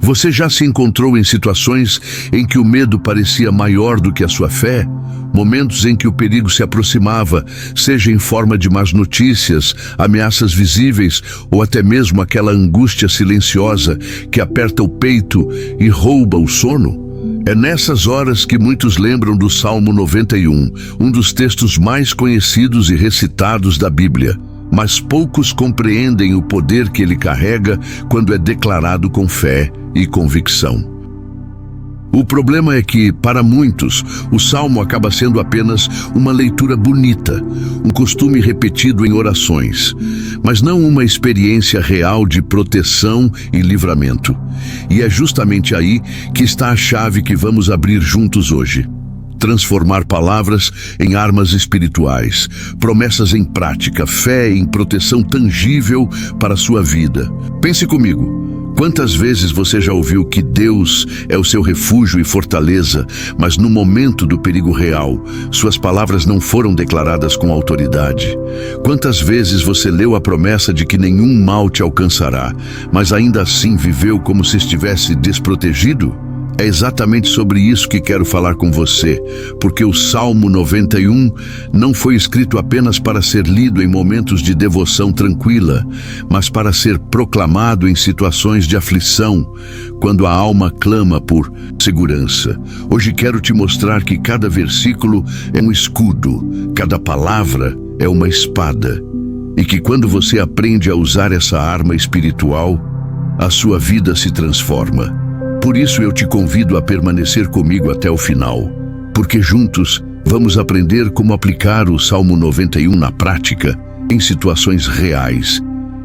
Você já se encontrou em situações em que o medo parecia maior do que a sua fé? Momentos em que o perigo se aproximava, seja em forma de más notícias, ameaças visíveis ou até mesmo aquela angústia silenciosa que aperta o peito e rouba o sono? É nessas horas que muitos lembram do Salmo 91, um dos textos mais conhecidos e recitados da Bíblia. Mas poucos compreendem o poder que ele carrega quando é declarado com fé e convicção. O problema é que, para muitos, o Salmo acaba sendo apenas uma leitura bonita, um costume repetido em orações, mas não uma experiência real de proteção e livramento. E é justamente aí que está a chave que vamos abrir juntos hoje. Transformar palavras em armas espirituais, promessas em prática, fé em proteção tangível para a sua vida. Pense comigo, quantas vezes você já ouviu que Deus é o seu refúgio e fortaleza, mas no momento do perigo real, suas palavras não foram declaradas com autoridade? Quantas vezes você leu a promessa de que nenhum mal te alcançará, mas ainda assim viveu como se estivesse desprotegido? É exatamente sobre isso que quero falar com você, porque o Salmo 91 não foi escrito apenas para ser lido em momentos de devoção tranquila, mas para ser proclamado em situações de aflição, quando a alma clama por segurança. Hoje quero te mostrar que cada versículo é um escudo, cada palavra é uma espada, e que quando você aprende a usar essa arma espiritual, a sua vida se transforma. Por isso eu te convido a permanecer comigo até o final, porque juntos vamos aprender como aplicar o Salmo 91 na prática, em situações reais,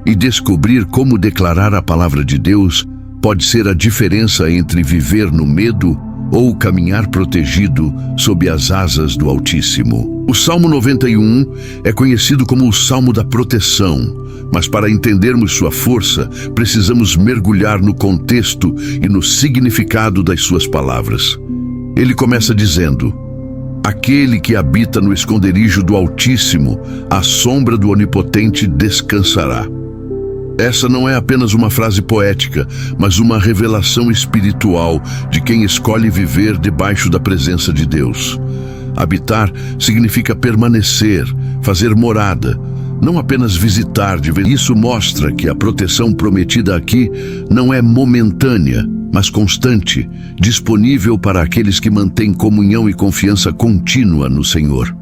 e descobrir como declarar a palavra de Deus pode ser a diferença entre viver no medo ou caminhar protegido sob as asas do Altíssimo. O Salmo 91 é conhecido como o Salmo da Proteção, mas para entendermos sua força, precisamos mergulhar no contexto e no significado das suas palavras. Ele começa dizendo: aquele que habita no esconderijo do Altíssimo, à sombra do Onipotente descansará. Essa não é apenas uma frase poética, mas uma revelação espiritual de quem escolhe viver debaixo da presença de Deus. Habitar significa permanecer, fazer morada, não apenas visitar de vez. Isso mostra que a proteção prometida aqui não é momentânea, mas constante, disponível para aqueles que mantêm comunhão e confiança contínua no Senhor.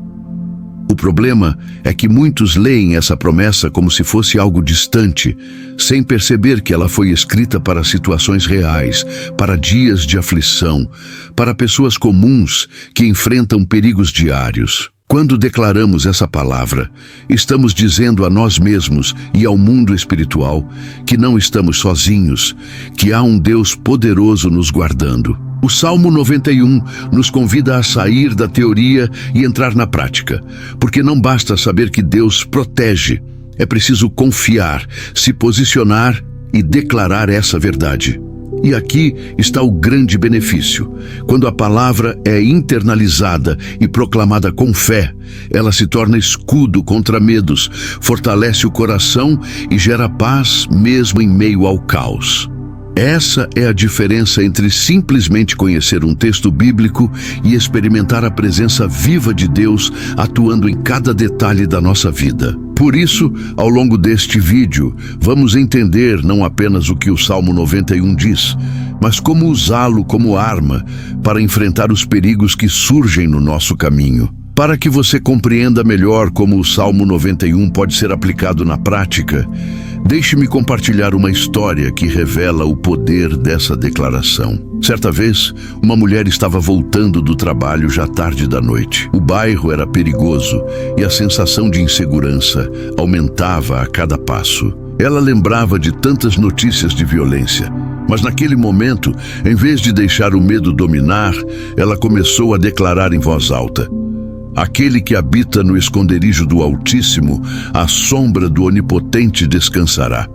O problema é que muitos leem essa promessa como se fosse algo distante, sem perceber que ela foi escrita para situações reais, para dias de aflição, para pessoas comuns que enfrentam perigos diários. Quando declaramos essa palavra, estamos dizendo a nós mesmos e ao mundo espiritual que não estamos sozinhos, que há um Deus poderoso nos guardando. O Salmo 91 nos convida a sair da teoria e entrar na prática, porque não basta saber que Deus protege, é preciso confiar, se posicionar e declarar essa verdade. E aqui está o grande benefício. Quando a palavra é internalizada e proclamada com fé, ela se torna escudo contra medos, fortalece o coração e gera paz mesmo em meio ao caos. Essa é a diferença entre simplesmente conhecer um texto bíblico e experimentar a presença viva de Deus atuando em cada detalhe da nossa vida. Por isso, ao longo deste vídeo, vamos entender não apenas o que o Salmo 91 diz, mas como usá-lo como arma para enfrentar os perigos que surgem no nosso caminho. Para que você compreenda melhor como o Salmo 91 pode ser aplicado na prática, deixe-me compartilhar uma história que revela o poder dessa declaração. Certa vez, uma mulher estava voltando do trabalho já tarde da noite. O bairro era perigoso e a sensação de insegurança aumentava a cada passo. Ela lembrava de tantas notícias de violência, mas naquele momento, em vez de deixar o medo dominar, ela começou a declarar em voz alta: aquele que habita no esconderijo do Altíssimo, à sombra do Onipotente descansará.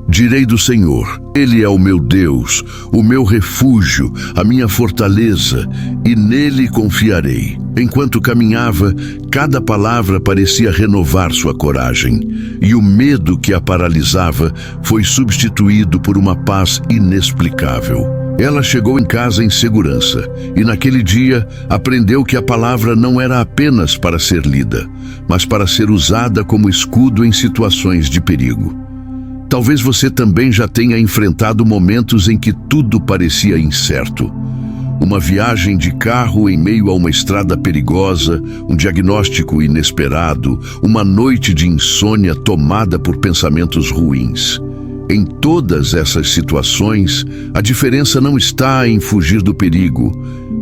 Direi do Senhor: Ele é o meu Deus, o meu refúgio, a minha fortaleza, e nele confiarei. Enquanto caminhava, cada palavra parecia renovar sua coragem, e o medo que a paralisava foi substituído por uma paz inexplicável. Ela chegou em casa em segurança, e naquele dia aprendeu que a palavra não era apenas para ser lida, mas para ser usada como escudo em situações de perigo. Talvez você também já tenha enfrentado momentos em que tudo parecia incerto. Uma viagem de carro em meio a uma estrada perigosa, um diagnóstico inesperado, uma noite de insônia tomada por pensamentos ruins. Em todas essas situações, a diferença não está em fugir do perigo,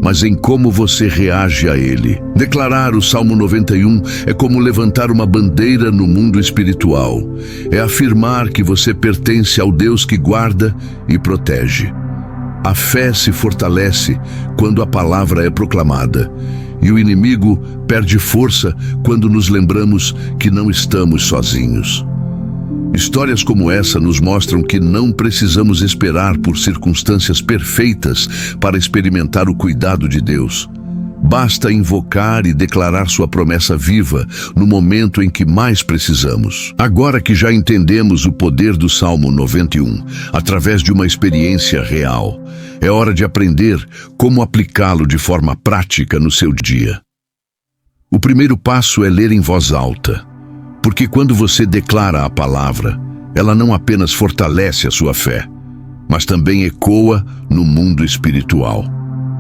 mas em como você reage a ele. Declarar o Salmo 91 é como levantar uma bandeira no mundo espiritual. É afirmar que você pertence ao Deus que guarda e protege. A fé se fortalece quando a palavra é proclamada, e o inimigo perde força quando nos lembramos que não estamos sozinhos. Histórias como essa nos mostram que não precisamos esperar por circunstâncias perfeitas para experimentar o cuidado de Deus. Basta invocar e declarar sua promessa viva no momento em que mais precisamos. Agora que já entendemos o poder do Salmo 91, através de uma experiência real, é hora de aprender como aplicá-lo de forma prática no seu dia. O primeiro passo é ler em voz alta. Porque quando você declara a palavra, ela não apenas fortalece a sua fé, mas também ecoa no mundo espiritual.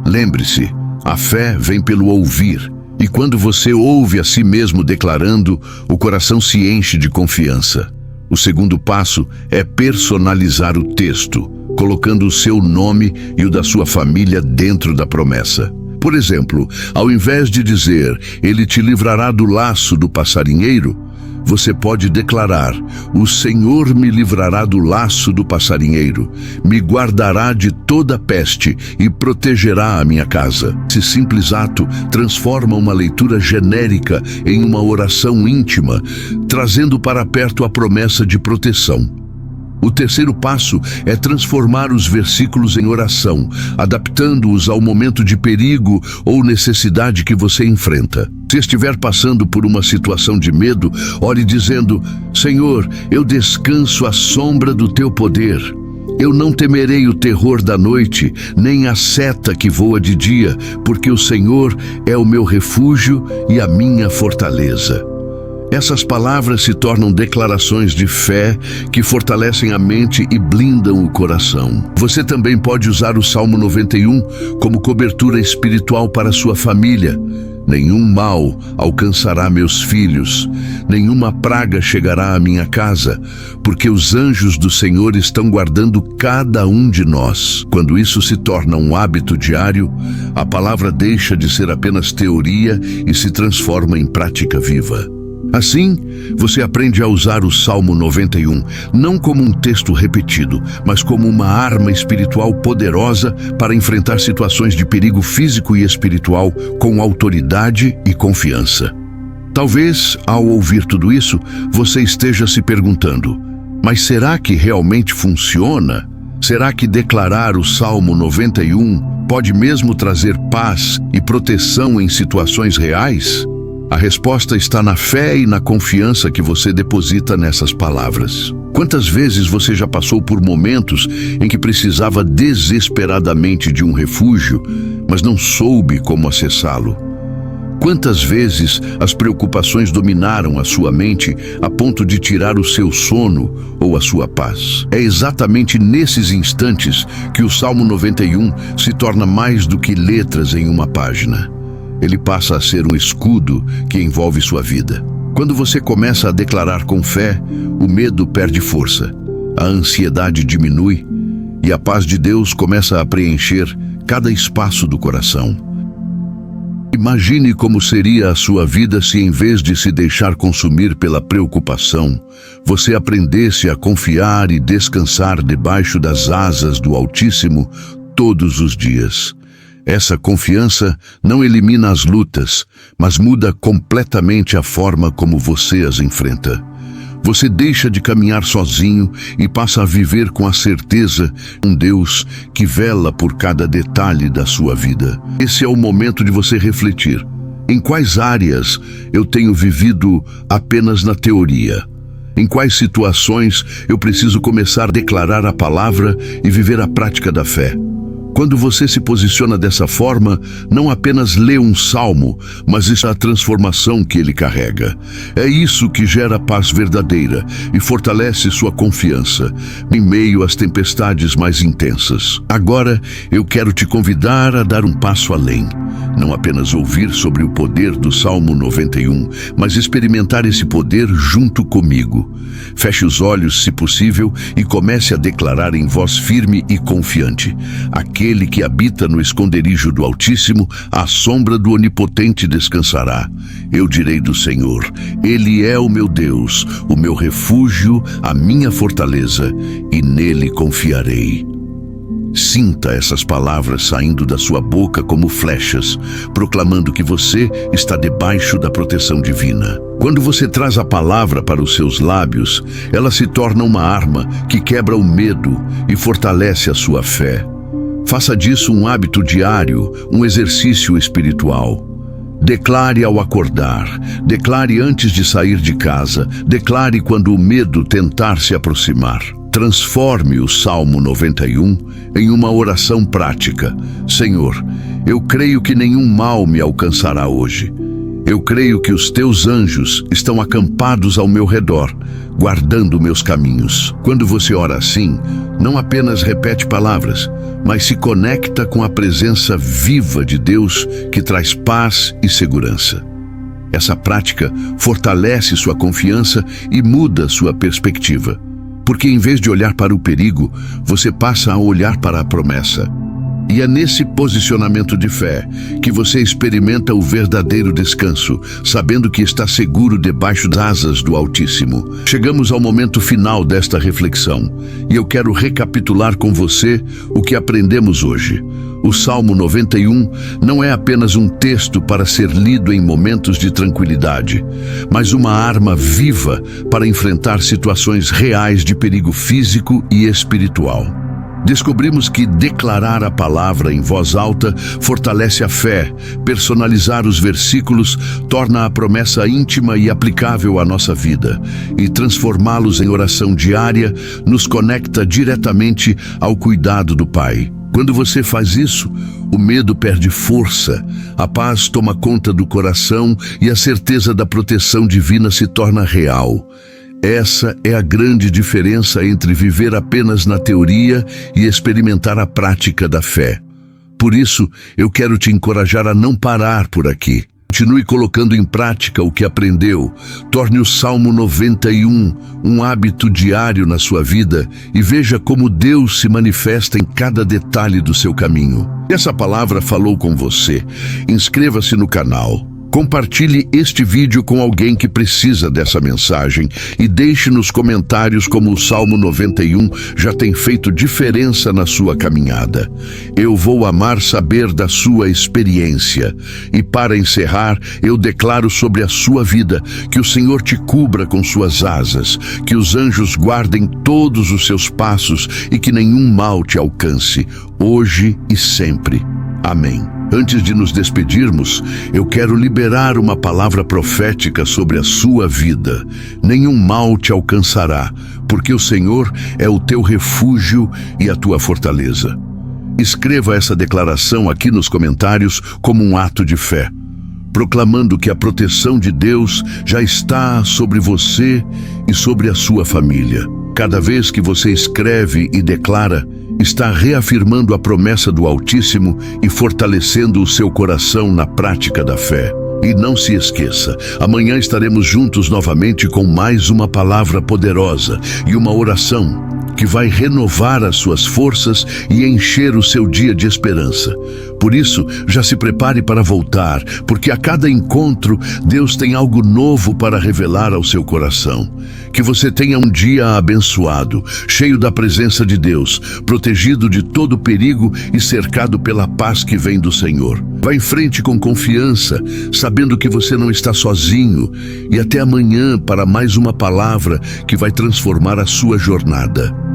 Lembre-se, a fé vem pelo ouvir, e quando você ouve a si mesmo declarando, o coração se enche de confiança. O segundo passo é personalizar o texto, colocando o seu nome e o da sua família dentro da promessa. Por exemplo, ao invés de dizer, Ele te livrará do laço do passarinheiro, você pode declarar: o Senhor me livrará do laço do passarinheiro, me guardará de toda peste e protegerá a minha casa. Esse simples ato transforma uma leitura genérica em uma oração íntima, trazendo para perto a promessa de proteção. O terceiro passo é transformar os versículos em oração, adaptando-os ao momento de perigo ou necessidade que você enfrenta. Se estiver passando por uma situação de medo, ore dizendo: Senhor, eu descanso à sombra do teu poder. Eu não temerei o terror da noite, nem a seta que voa de dia, porque o Senhor é o meu refúgio e a minha fortaleza. Essas palavras se tornam declarações de fé que fortalecem a mente e blindam o coração. Você também pode usar o Salmo 91 como cobertura espiritual para sua família. Nenhum mal alcançará meus filhos, nenhuma praga chegará à minha casa, porque os anjos do Senhor estão guardando cada um de nós. Quando isso se torna um hábito diário, a palavra deixa de ser apenas teoria e se transforma em prática viva. Assim, você aprende a usar o Salmo 91 não como um texto repetido, mas como uma arma espiritual poderosa para enfrentar situações de perigo físico e espiritual com autoridade e confiança. Talvez, ao ouvir tudo isso, você esteja se perguntando: mas será que realmente funciona? Será que declarar o Salmo 91 pode mesmo trazer paz e proteção em situações reais? A resposta está na fé e na confiança que você deposita nessas palavras. Quantas vezes você já passou por momentos em que precisava desesperadamente de um refúgio, mas não soube como acessá-lo? Quantas vezes as preocupações dominaram a sua mente a ponto de tirar o seu sono ou a sua paz? É exatamente nesses instantes que o Salmo 91 se torna mais do que letras em uma página. Ele passa a ser um escudo que envolve sua vida. Quando você começa a declarar com fé, o medo perde força, a ansiedade diminui e a paz de Deus começa a preencher cada espaço do coração. Imagine como seria a sua vida se, em vez de se deixar consumir pela preocupação, você aprendesse a confiar e descansar debaixo das asas do Altíssimo todos os dias. Essa confiança não elimina as lutas, mas muda completamente a forma como você as enfrenta. Você deixa de caminhar sozinho e passa a viver com a certeza de um Deus que vela por cada detalhe da sua vida. Esse é o momento de você refletir. Em quais áreas eu tenho vivido apenas na teoria? Em quais situações eu preciso começar a declarar a palavra e viver a prática da fé? Quando você se posiciona dessa forma, não apenas lê um salmo, mas isso é a transformação que ele carrega. É isso que gera paz verdadeira e fortalece sua confiança em meio às tempestades mais intensas. Agora, eu quero te convidar a dar um passo além. Não apenas ouvir sobre o poder do Salmo 91, mas experimentar esse poder junto comigo. Feche os olhos, se possível, e comece a declarar em voz firme e confiante: aquele que habita no esconderijo do Altíssimo, à sombra do Onipotente descansará. Eu direi do Senhor: Ele é o meu Deus, o meu refúgio, a minha fortaleza, e nele confiarei. Sinta essas palavras saindo da sua boca como flechas, proclamando que você está debaixo da proteção divina. Quando você traz a palavra para os seus lábios, ela se torna uma arma que quebra o medo e fortalece a sua fé. Faça disso um hábito diário, um exercício espiritual. Declare ao acordar, declare antes de sair de casa, declare quando o medo tentar se aproximar. Transforme o Salmo 91 em uma oração prática. Senhor, eu creio que nenhum mal me alcançará hoje. Eu creio que os teus anjos estão acampados ao meu redor, guardando meus caminhos. Quando você ora assim, não apenas repete palavras, mas se conecta com a presença viva de Deus que traz paz e segurança. Essa prática fortalece sua confiança e muda sua perspectiva. Porque em vez de olhar para o perigo, você passa a olhar para a promessa. E é nesse posicionamento de fé que você experimenta o verdadeiro descanso, sabendo que está seguro debaixo das asas do Altíssimo. Chegamos ao momento final desta reflexão, e eu quero recapitular com você o que aprendemos hoje. O Salmo 91 não é apenas um texto para ser lido em momentos de tranquilidade, mas uma arma viva para enfrentar situações reais de perigo físico e espiritual. Descobrimos que declarar a palavra em voz alta fortalece a fé, personalizar os versículos torna a promessa íntima e aplicável à nossa vida, e transformá-los em oração diária nos conecta diretamente ao cuidado do Pai. Quando você faz isso, o medo perde força, a paz toma conta do coração e a certeza da proteção divina se torna real. Essa é a grande diferença entre viver apenas na teoria e experimentar a prática da fé. Por isso, eu quero te encorajar a não parar por aqui. Continue colocando em prática o que aprendeu. Torne o Salmo 91 um hábito diário na sua vida e veja como Deus se manifesta em cada detalhe do seu caminho. Se essa palavra falou com você, inscreva-se no canal. Compartilhe este vídeo com alguém que precisa dessa mensagem e deixe nos comentários como o Salmo 91 já tem feito diferença na sua caminhada. Eu vou amar saber da sua experiência. E para encerrar, eu declaro sobre a sua vida que o Senhor te cubra com suas asas, que os anjos guardem todos os seus passos e que nenhum mal te alcance, hoje e sempre. Amém. Antes de nos despedirmos, eu quero liberar uma palavra profética sobre a sua vida. Nenhum mal te alcançará, porque o Senhor é o teu refúgio e a tua fortaleza. Escreva essa declaração aqui nos comentários como um ato de fé, proclamando que a proteção de Deus já está sobre você e sobre a sua família. Cada vez que você escreve e declara, está reafirmando a promessa do Altíssimo e fortalecendo o seu coração na prática da fé. E não se esqueça, amanhã estaremos juntos novamente com mais uma palavra poderosa e uma oração que vai renovar as suas forças e encher o seu dia de esperança. Por isso, já se prepare para voltar, porque a cada encontro, Deus tem algo novo para revelar ao seu coração. Que você tenha um dia abençoado, cheio da presença de Deus, protegido de todo perigo e cercado pela paz que vem do Senhor. Vá em frente com confiança, sabendo que você não está sozinho, e até amanhã para mais uma palavra que vai transformar a sua jornada.